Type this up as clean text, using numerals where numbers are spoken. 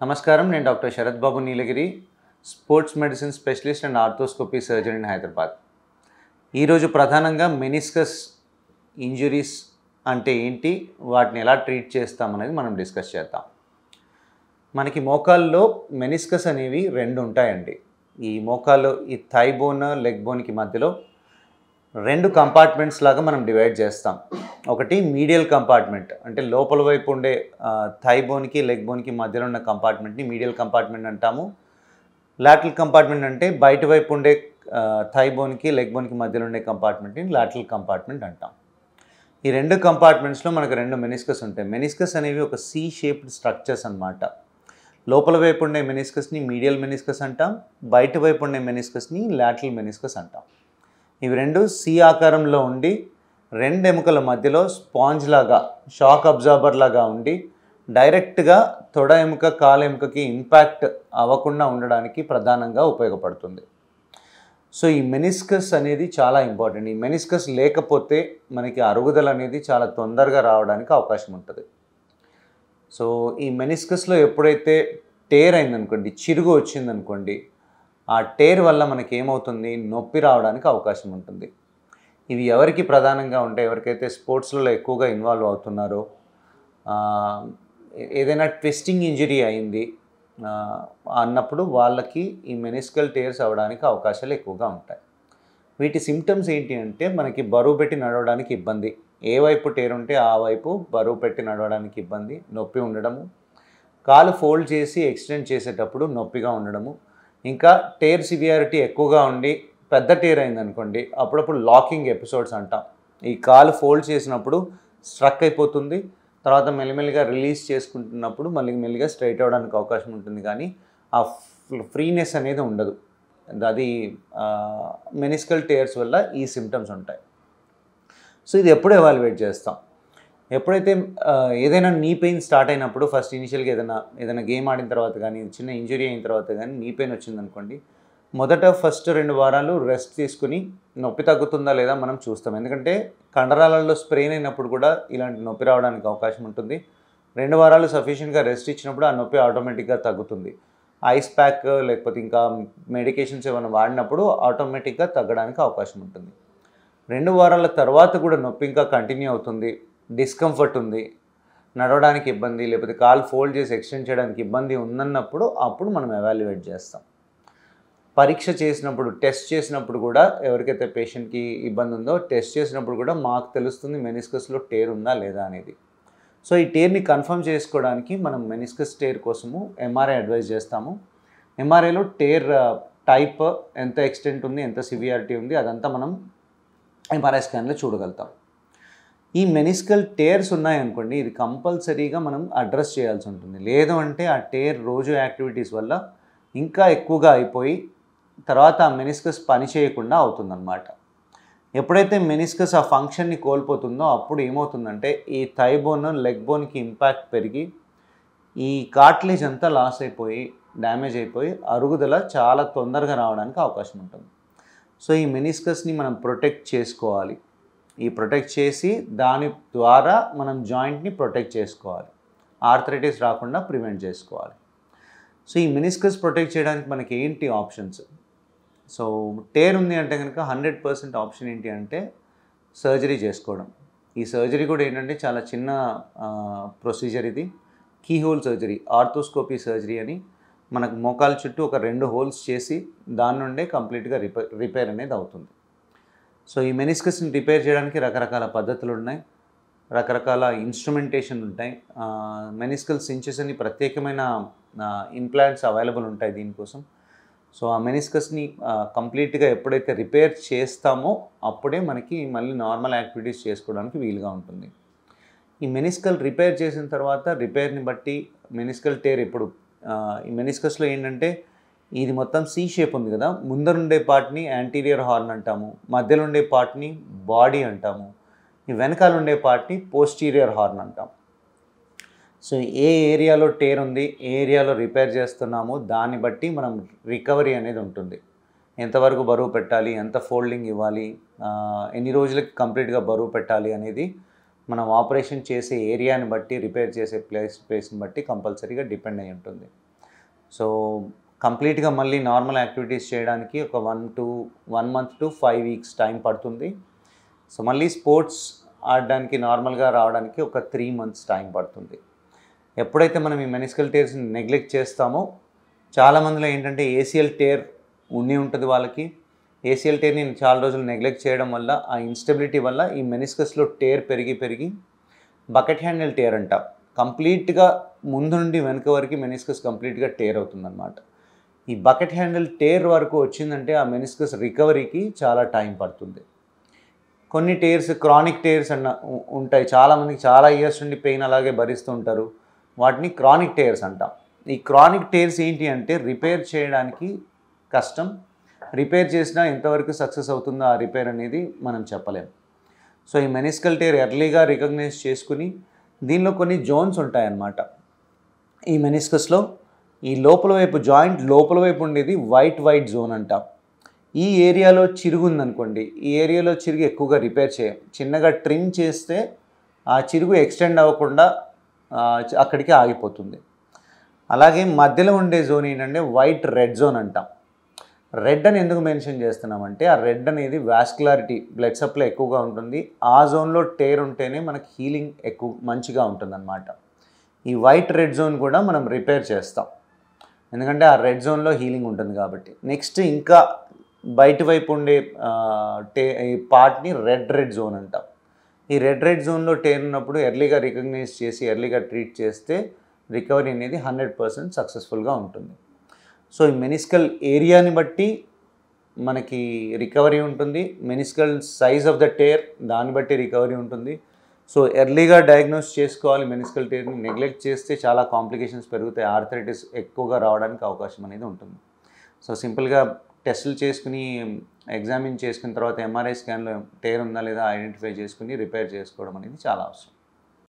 నమస్కారం. నేను doctor Sarath Babu Neelagiri, sports medicine specialist and arthroscopy surgeon in Hyderabad. ఈరోజు ప్రధానంగా మెనిస్కస్ ఇంజురీస్ అంటే ఏంటి, వాటిని ఎలా ట్రీట్ చేస్తామనేది మనం డిస్కస్ చేద్దాం. మనకి మోకాల్లో మెనిస్కస్ అనేవి రెండు ఉంటాయండి. ఈ మోకాలు ఈ థై బోన్, లెగ్ బోన్కి మధ్యలో రెండు కంపార్ట్మెంట్స్ లాగా మనం డివైడ్ చేస్తాం. ఒకటి మీడియల్ కంపార్ట్మెంట్, అంటే లోపల వైపు ఉండే థై బోన్కి లెగ్ బోన్కి మధ్యలో ఉన్న కంపార్ట్మెంట్ని మీడియల్ కంపార్ట్మెంట్ అంటాము. లాటరల్ కంపార్ట్మెంట్ అంటే బయట వైపు ఉండే థై బోన్కి లెగ్ బోన్కి మధ్యలో ఉండే కంపార్ట్మెంట్ని లాటరల్ కంపార్ట్మెంట్ అంటాం. ఈ రెండు కంపార్ట్మెంట్స్లో మనకు రెండు మెనిస్కస్ ఉంటాయి. మెనిస్కస్ అనేవి ఒక సి షేప్డ్ స్ట్రక్చర్స్ అన్నమాట. లోపల వైపు ఉండే మెనిస్కస్ని మీడియల్ మెనిస్కస్ అంటాం, బయట వైపు ఉండే మెనిస్కస్ని లాటరల్ మెనిస్కస్ అంటాం. ఇవి రెండు సి ఆకారంలో ఉండి రెండు ఎముకల మధ్యలో స్పాంజ్ లాగా, షాక్ అబ్జార్బర్ లాగా ఉండి డైరెక్ట్గా తొడ ఎముక, కాలు ఎముకకి ఇంపాక్ట్ అవ్వకుండా ఉండడానికి ప్రధానంగా ఉపయోగపడుతుంది. సో ఈ మెనిస్కస్ అనేది చాలా ఇంపార్టెంట్. ఈ మెనిస్కస్ లేకపోతే మనకి అరుగుదల అనేది చాలా తొందరగా రావడానికి అవకాశం ఉంటుంది. సో ఈ మెనిస్కస్లో ఎప్పుడైతే టేర్ అయిందనుకోండి, చిరుగు వచ్చిందనుకోండి, ఆ టేర్ వల్ల మనకి ఏమవుతుంది, నొప్పి రావడానికి అవకాశం ఉంటుంది. ఇవి ఎవరికి ప్రధానంగా ఉంటాయి, ఎవరికైతే స్పోర్ట్స్లలో ఎక్కువగా ఇన్వాల్వ్ అవుతున్నారో, ఏదైనా ట్విస్టింగ్ ఇంజరీ అయింది అన్నప్పుడు వాళ్ళకి ఈ మెనిస్కల్ టేర్స్ అవ్వడానికి అవకాశాలు ఎక్కువగా ఉంటాయి. వీటి సిమ్టమ్స్ ఏంటి అంటే, మనకి బరువు పెట్టి నడవడానికి ఇబ్బంది, ఏ వైపు టేర్ ఉంటే ఆ వైపు బరువు పెట్టి నడవడానికి ఇబ్బంది, నొప్పి ఉండడము, కాలు ఫోల్డ్ చేసి ఎక్స్టెండ్ చేసేటప్పుడు నొప్పిగా ఉండడము, ఇంకా టేర్ సివియారిటీ ఎక్కువగా ఉండి పెద్ద టేర్ అయిందనుకోండి, అప్పుడప్పుడు లాకింగ్ ఎపిసోడ్స్ అంటాం. ఈ కాలు ఫోల్డ్ చేసినప్పుడు స్ట్రక్ అయిపోతుంది, తర్వాత మెల్లిమెల్లిగా రిలీజ్ చేసుకుంటున్నప్పుడు మళ్ళీ మెల్లిగా స్ట్రైట్ అవ్వడానికి అవకాశం ఉంటుంది, కానీ ఆ ఫ్రీనెస్ అనేది ఉండదు. అది మెనిస్కల్ టేర్స్ వల్ల ఈ సిమ్టమ్స్ ఉంటాయి. సో ఇది ఎప్పుడు ఎవాల్యుయేట్ చేస్తాం, ఎప్పుడైతే ఏదైనా నీ పెయిన్ స్టార్ట్ అయినప్పుడు, ఫస్ట్ ఇనిషియల్గా ఏదైనా గేమ్ ఆడిన తర్వాత కానీ, చిన్న ఇంజురీ అయిన తర్వాత కానీ నీ పెయిన్ వచ్చిందనుకోండి, మొదట ఫస్ట్ 2 వారాలు రెస్ట్ తీసుకుని నొప్పి తగ్గుతుందా లేదా మనం చూస్తాం. ఎందుకంటే కండరాలలో స్ప్రెయిన్ అయినప్పుడు కూడా ఇలాంటి నొప్పి రావడానికి అవకాశం ఉంటుంది. 2 వారాలు సఫిషియెంట్గా రెస్ట్ ఇచ్చినప్పుడు ఆ నొప్పి ఆటోమేటిక్గా తగ్గుతుంది. ఐస్ ప్యాక్ లేకపోతే ఇంకా మెడికేషన్స్ ఏమైనా వాడినప్పుడు ఆటోమేటిక్గా తగ్గడానికి అవకాశం ఉంటుంది. 2 వారాల తర్వాత కూడా నొప్పి ఇంకా కంటిన్యూ అవుతుంది, డిస్కంఫర్ట్ ఉంది, నడవడానికి ఇబ్బంది, లేకపోతే కాలు ఫోల్డ్ చేసి ఎక్స్టెండ్ చేయడానికి ఇబ్బంది ఉందన్నప్పుడు అప్పుడు మనం ఎవాల్యుయేట్ చేస్తాం. పరీక్ష చేసినప్పుడు, టెస్ట్ చేసినప్పుడు కూడా ఎవరికైతే పేషెంట్కి ఇబ్బంది ఉందో టెస్ట్ చేసినప్పుడు కూడా మాకు తెలుస్తుంది మెనిస్కస్లో టేర్ ఉందా లేదా అనేది. సో ఈ టేర్ని కన్ఫర్మ్ చేసుకోవడానికి మనం మెనిస్కస్ టేర్ కోసము ఎంఆర్ఐ అడ్వైజ్ చేస్తాము. ఎంఆర్ఐలో టేర్ టైప్, ఎంత ఎక్స్టెంట్ ఉంది, ఎంత సివియారిటీ ఉంది, అదంతా మనం ఎంఆర్ఐ స్కాన్లో చూడగలుగుతాం. ఈ మెనిస్కల్ టేర్స్ ఉన్నాయనుకోండి, ఇది కంపల్సరీగా మనం అడ్రస్ చేయాల్సి ఉంటుంది. లేదు అంటే ఆ టేర్ రోజు యాక్టివిటీస్ వల్ల ఇంకా ఎక్కువగా అయిపోయి తర్వాత ఆ మెనిస్కస్ పని చేయకుండా అవుతుందన్నమాట. ఎప్పుడైతే మెనిస్కస్ ఆ ఫంక్షన్ని కోల్పోతుందో అప్పుడు ఏమవుతుందంటే, ఈ థై బోన్, లెగ్ బోన్కి ఇంపాక్ట్ పెరిగి ఈ కార్టిలేజ్ అంతా లాస్ అయిపోయి, డ్యామేజ్ అయిపోయి అరుగుదల చాలా తొందరగా రావడానికి అవకాశం ఉంటుంది. సో ఈ మెనిస్కస్ని మనం ప్రొటెక్ట్ చేసుకోవాలి. ఈ ప్రొటెక్ట్ చేసి దాని ద్వారా మనం జాయింట్ని ప్రొటెక్ట్ చేసుకోవాలి, ఆర్థరైటిస్ రాకుండా ప్రివెంట్ చేసుకోవాలి. సో ఈ మెనిస్కస్ ప్రొటెక్ట్ చేయడానికి మనకి ఏంటి ఆప్షన్స్? సో టేర్ ఉంది అంటే కనుక 100% ఆప్షన్ ఏంటి అంటే సర్జరీ చేసుకోవడం. ఈ సర్జరీ కూడా ఏంటంటే చాలా చిన్న ప్రొసీజర్. ఇది keyhole surgery, arthroscopy surgery అని. మనకు మోకాలు చుట్టూ ఒక 2 హోల్స్ చేసి దాని నుండే కంప్లీట్గా రిపేర్ అనేది అవుతుంది. సో ఈ మెనిస్కస్ని రిపేర్ చేయడానికి రకరకాల పద్ధతులు ఉన్నాయి, రకరకాల ఇన్స్ట్రుమెంటేషన్ ఉంటాయి. మెనిస్కల్ సించెస్ అని ప్రత్యేకమైన ఇంప్లాంట్స్ అవైలబుల్ ఉంటాయి దీనికోసం. సో ఆ మెనిస్కస్ని కంప్లీట్గా ఎప్పుడైతే రిపేర్ చేస్తామో అప్పుడే మనకి మళ్ళీ నార్మల్ యాక్టివిటీస్ చేసుకోవడానికి వీలుగా ఉంటుంది. ఈ మెనిస్కల్ రిపేర్ చేసిన తర్వాత రిపేర్ని బట్టి మెనిస్కల్ టేర్ ఇప్పుడు ఈ మెనిస్కస్లో ఏంటంటే, ఇది మొత్తం సి షేప్ ఉంది కదా, ముందరుండే పార్ట్ని యాంటీరియర్ హార్న్ అంటాము, మధ్యలో ఉండే పార్ట్ని బాడీ అంటాము, ఈ వెనకాల ఉండే పార్ట్ని పోస్టీరియర్ హార్న్ అంటాం. సో ఏ ఏరియాలో టేర్ ఉంది, ఏ ఏరియాలో రిపేర్ చేస్తున్నామో దాన్ని బట్టి మనం రికవరీ అనేది ఉంటుంది. ఎంతవరకు బరువు పెట్టాలి, ఎంత ఫోల్డింగ్ ఇవ్వాలి, ఎన్ని రోజులకి కంప్లీట్గా బరువు పెట్టాలి అనేది మనం ఆపరేషన్ చేసే ఏరియాని బట్టి, రిపేర్ చేసే ప్లేస్ని బట్టి కంపల్సరీగా డిపెండ్ అయి ఉంటుంది. సో కంప్లీట్గా మళ్ళీ నార్మల్ యాక్టివిటీస్ చేయడానికి ఒక 1 month to 5 weeks టైం పడుతుంది. సో మళ్ళీ స్పోర్ట్స్ ఆడడానికి నార్మల్గా రావడానికి ఒక 3 months టైం పడుతుంది. ఎప్పుడైతే మనం ఈ మెనిస్కల్ టేర్స్ని నెగ్లెక్ట్ చేస్తామో చాలామందిలో ఏంటంటే ఏసీఎల్ టేర్ ఉంటుంది వాళ్ళకి. ఏసీఎల్ టేర్ని చాలా రోజులు నెగ్లెక్ట్ చేయడం వల్ల ఆ ఇన్స్టెబిలిటీ వల్ల ఈ మెనిస్కస్లో టేర్ పెరిగి బకెట్ హ్యాండిల్ టేర్ అంటాం. కంప్లీట్గా ముందు నుండి వెనక వరకు మెనిస్కస్ కంప్లీట్గా టేర్ అవుతుందన్నమాట. ఈ బకెట్ హ్యాండిల్ టేర్ వరకు వచ్చిందంటే ఆ మెనిస్కస్ రికవరీకి చాలా టైం పడుతుంది. కొన్ని టేర్స్ క్రానిక్ టేర్స్ ఉంటాయి. చాలామందికి చాలా ఇయర్స్ నుండి పెయిన్ అలాగే భరిస్తూ ఉంటారు. వాటిని క్రానిక్ టేర్స్ అంటాం. ఈ క్రానిక్ టేర్స్ ఏంటి అంటే రిపేర్ చేయడానికి కష్టం. రిపేర్ చేసినా ఎంతవరకు సక్సెస్ అవుతుందో ఆ రిపేర్ అనేది మనం చెప్పలేము. సో ఈ మెనిస్కల్ టేర్ ఎర్లీగా రికగ్నైజ్ చేసుకుని దీనిలో కొన్ని జోన్స్ ఉంటాయన్నమాట. ఈ మెనిస్కస్లో ఈ లోపల వైపు జాయింట్ లోపల వైపు ఉండేది వైట్ జోన్ అంటాం. ఈ ఏరియాలో చిరుగు ఉందనుకోండి, ఈ ఏరియాలో చిరుగు ఎక్కువగా రిపేర్ చేయం. చిన్నగా ట్రిమ్ చేస్తే ఆ చిరుగు ఎక్స్టెండ్ అవ్వకుండా అక్కడికి ఆగిపోతుంది. అలాగే మధ్యలో ఉండే జోన్ ఏంటంటే రెడ్ జోన్ అంటాం. రెడ్ అని ఎందుకు మెన్షన్ చేస్తున్నామంటే ఆ రెడ్ అనేది వాస్కులారిటీ బ్లడ్ సప్లై ఎక్కువగా ఉంటుంది. ఆ జోన్లో టేర్ ఉంటేనే మనకి హీలింగ్ మంచిగా ఉంటుందన్నమాట. ఈ రెడ్ జోన్ కూడా మనం రిపేర్ చేస్తాం, ఎందుకంటే ఆ రెడ్ జోన్లో హీలింగ్ ఉంటుంది కాబట్టి. నెక్స్ట్ ఇంకా బయట వైపు ఉండే ఈ పార్ట్ని రెడ్ జోన్ అంటాం. ఈ రెడ్ జోన్లో టేర్ ఉన్నప్పుడు ఎర్లీగా రికగ్నైజ్ చేసి ఎర్లీగా ట్రీట్ చేస్తే రికవరీ అనేది 100% సక్సెస్ఫుల్గా ఉంటుంది. సో ఈ మెనిస్కల్ ఏరియాని బట్టి మనకి రికవరీ ఉంటుంది. Meniscal size of the tear దాన్ని బట్టి రికవరీ ఉంటుంది. సో ఎర్లీగా డయాగ్నోస్ చేసుకోవాలి. మెనిస్కల్ టేర్ని నెగ్లెక్ట్ చేస్తే చాలా కాంప్లికేషన్స్ పెరుగుతాయి. ఆర్థరైటిస్ ఎక్కువగా రావడానికి అవకాశం అనేది ఉంటుంది. సో సింపుల్గా టెస్టులు చేసుకుని ఎగ్జామిన్ చేసుకున్న తర్వాత ఎంఆర్ఐ స్కాన్లో టేర్ ఉందా లేదా ఐడెంటిఫై చేసుకుని రిపేర్ చేసుకోవడం అనేది చాలా అవసరం.